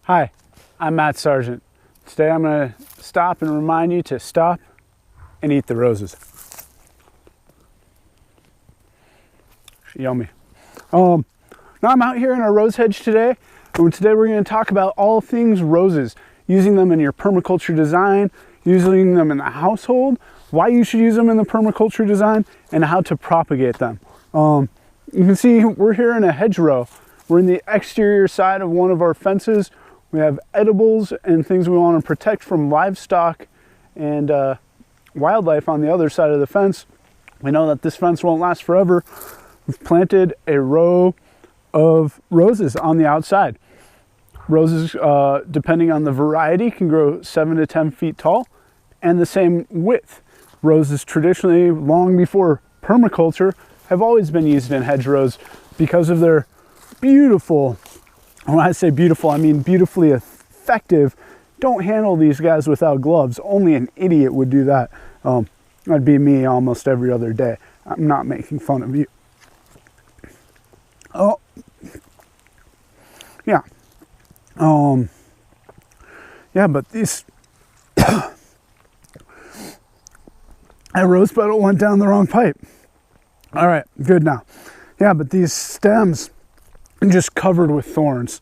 Hi, I'm Matt Sargent. Today I'm going to stop and remind you to stop and eat the roses. Yummy. Now I'm out here in our rose hedge today, and today we're going to talk about all things roses, using them in your permaculture design, using them in the household, why you should use them in the permaculture design, and how to propagate them. You can see we're here in a hedgerow. We're in the exterior side of one of our fences. We have edibles and things we want to protect from livestock and wildlife on the other side of the fence. We know that this fence won't last forever. We've planted a row of roses on the outside. Roses, depending on the variety, can grow 7 to 10 feet tall and the same width. Roses traditionally, long before permaculture, have always been used in hedgerows because of their beautiful, when I say beautiful, I mean beautifully effective. Don't handle these guys without gloves. Only an idiot would do that. That'd be me almost every other day. I'm not making fun of you. Oh, yeah. Yeah, but these, that rose petal went down the wrong pipe. All right, good now. Yeah, but these stems are just covered with thorns.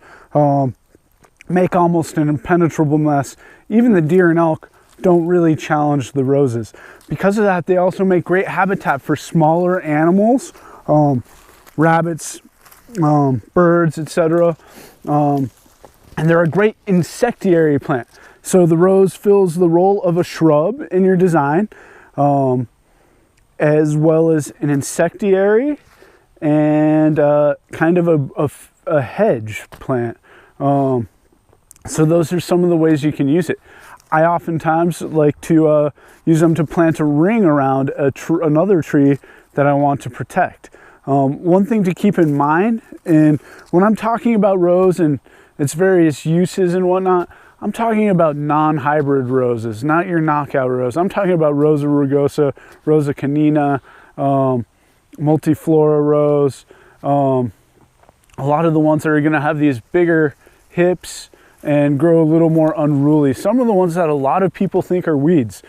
Make almost an impenetrable mess. Even the deer and elk don't really challenge the roses. Because of that, they also make great habitat for smaller animals, rabbits, birds, etc. And they're a great insectiary plant. So the rose fills the role of a shrub in your design, as well as an insectiary and kind of a hedge plant. So those are some of the ways you can use it. I oftentimes like to use them to plant a ring around another tree that I want to protect. One thing to keep in mind, and when I'm talking about rose and its various uses and whatnot, I'm talking about non-hybrid roses, not your knockout rose. I'm talking about Rosa rugosa, Rosa canina, multiflora rose, a lot of the ones that are going to have these bigger hips and grow a little more unruly. Some of the ones that a lot of people think are weeds.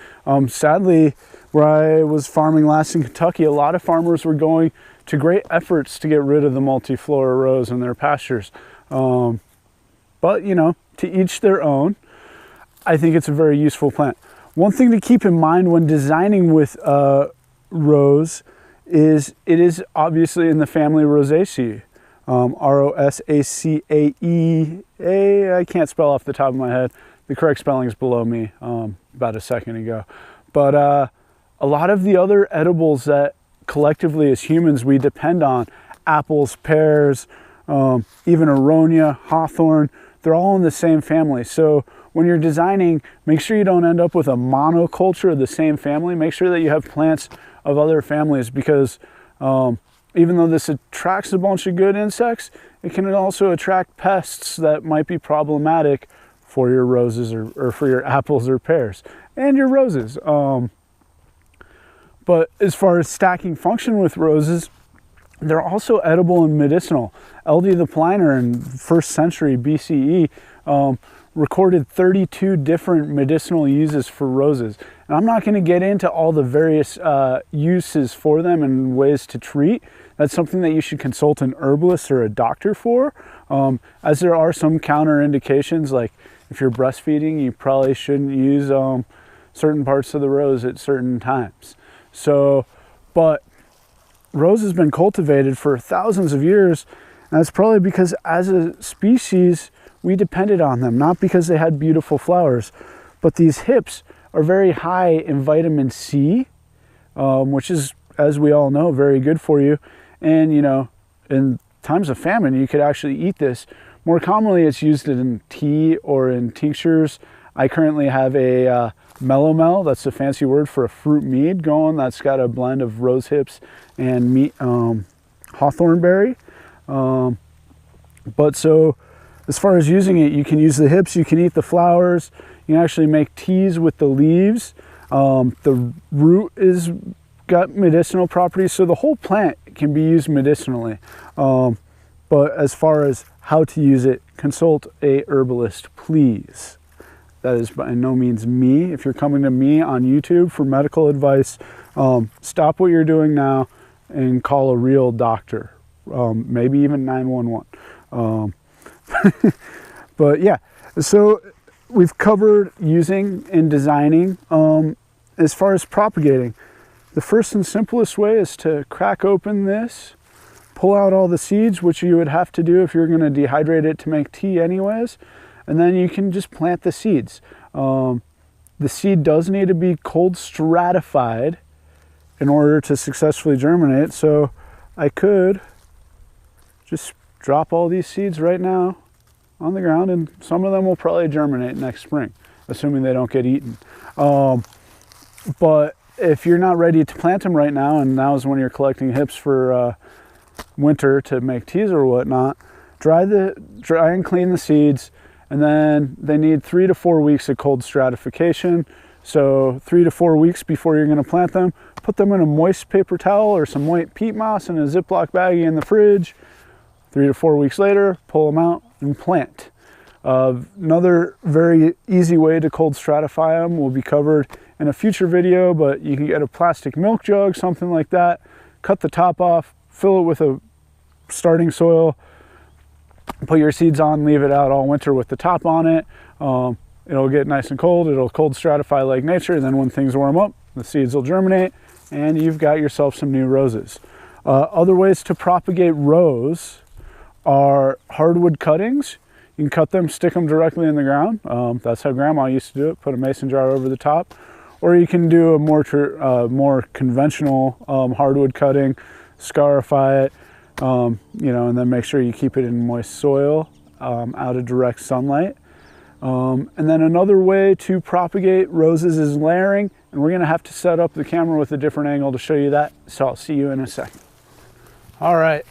Sadly, where I was farming last in Kentucky, a lot of farmers were going to great efforts to get rid of the multiflora rose in their pastures. But, you know, to each their own. I think it's a very useful plant. One thing to keep in mind when designing with rose is it is obviously in the family Rosaceae. R-O-S-A-C-A-E-A. I can't spell off the top of my head. The correct spelling is below me about a second ago. But a lot of the other edibles that collectively as humans we depend on, apples, pears, even aronia, hawthorn, they're all in the same family. So when you're designing, make sure you don't end up with a monoculture of the same family. Make sure that you have plants of other families, because even though this attracts a bunch of good insects, it can also attract pests that might be problematic for your roses or for your apples or pears and your roses. But as far as stacking function with roses, they're also edible and medicinal. L.D. the Pliner in 1st century BCE recorded 32 different medicinal uses for roses. And I'm not going to get into all the various uses for them and ways to treat. That's something that you should consult an herbalist or a doctor for, as there are some counterindications, like if you're breastfeeding, you probably shouldn't use certain parts of the rose at certain times. So, but rose has been cultivated for thousands of years, and that's probably because as a species, we depended on them, not because they had beautiful flowers, but these hips are very high in vitamin C, which is, as we all know, very good for you. And, you know, in times of famine, you could actually eat this. More commonly, it's used in tea or in tinctures. I currently have a melomel, that's a fancy word for a fruit mead going, that's got a blend of rose hips and hawthorn berry. But so as far as using it, you can use the hips, you can eat the flowers, you can actually make teas with the leaves. The root is got medicinal properties, so the whole plant can be used medicinally. But as far as how to use it, consult a herbalist, please. That is by no means me. If you're coming to me on YouTube for medical advice, stop what you're doing now and call a real doctor, maybe even 911. But yeah, so we've covered using and designing. As far as propagating, the first and simplest way is to crack open this, pull out all the seeds, which you would have to do if you're going to dehydrate it to make tea anyways, and then you can just plant the seeds. The seed does need to be cold stratified in order to successfully germinate, so I could just drop all these seeds right now on the ground, and some of them will probably germinate next spring, assuming they don't get eaten. But if you're not ready to plant them right now, and now is when you're collecting hips for winter to make teas or whatnot, dry and clean the seeds, and then they need 3 to 4 weeks of cold stratification. So 3 to 4 weeks before you're going to plant them, put them in a moist paper towel or some white peat moss in a Ziploc baggie in the fridge. 3 to 4 weeks later, pull them out and plant. Another very easy way to cold stratify them will be covered in a future video, but you can get a plastic milk jug, something like that, cut the top off, fill it with a starting soil, put your seeds on, leave it out all winter with the top on it. It'll get nice and cold, it'll cold stratify like nature, and then when things warm up, the seeds will germinate, and you've got yourself some new roses. Other ways to propagate rose are hardwood cuttings. You can cut them, stick them directly in the ground. That's how Grandma used to do it, put a mason jar over the top. Or you can do a more conventional hardwood cutting, scarify it, and then make sure you keep it in moist soil, out of direct sunlight. And then another way to propagate roses is layering, and we're gonna have to set up the camera with a different angle to show you that, so I'll see you in a second. All right,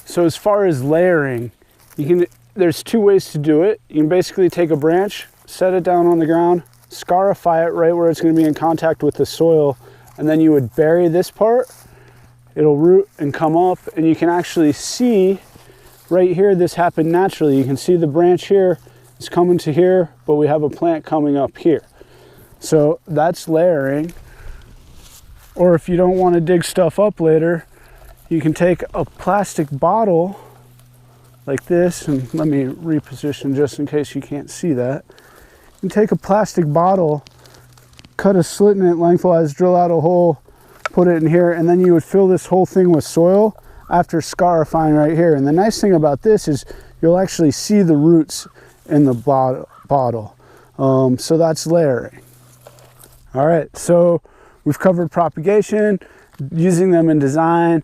so as far as layering, there's 2 ways to do it. You can basically take a branch, set it down on the ground, scarify it right where it's gonna be in contact with the soil, and then you would bury this part. It'll root and come up, and you can actually see right here, this happened naturally. You can see the branch here is coming to here, but we have a plant coming up here. So that's layering. Or if you don't want to dig stuff up later, you can take a plastic bottle like this, and let me reposition just in case you can't see that. You can take a plastic bottle, cut a slit in it lengthwise, drill out a hole, put it in here, and then you would fill this whole thing with soil after scarifying right here. And the nice thing about this is you'll actually see the roots in the bottle. So that's layering. All right, so we've covered propagation, using them in design.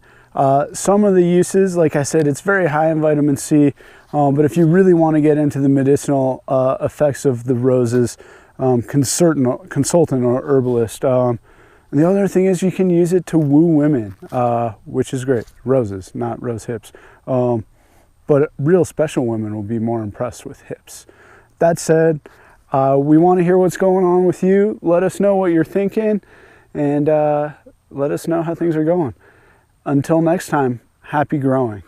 Some of the uses, like I said, it's very high in vitamin C, but if you really want to get into the medicinal effects of the roses, consult an herbalist. And the other thing is you can use it to woo women, which is great. Roses, not rose hips. But real special women will be more impressed with hips. That said, we want to hear what's going on with you. Let us know what you're thinking, and let us know how things are going. Until next time, happy growing.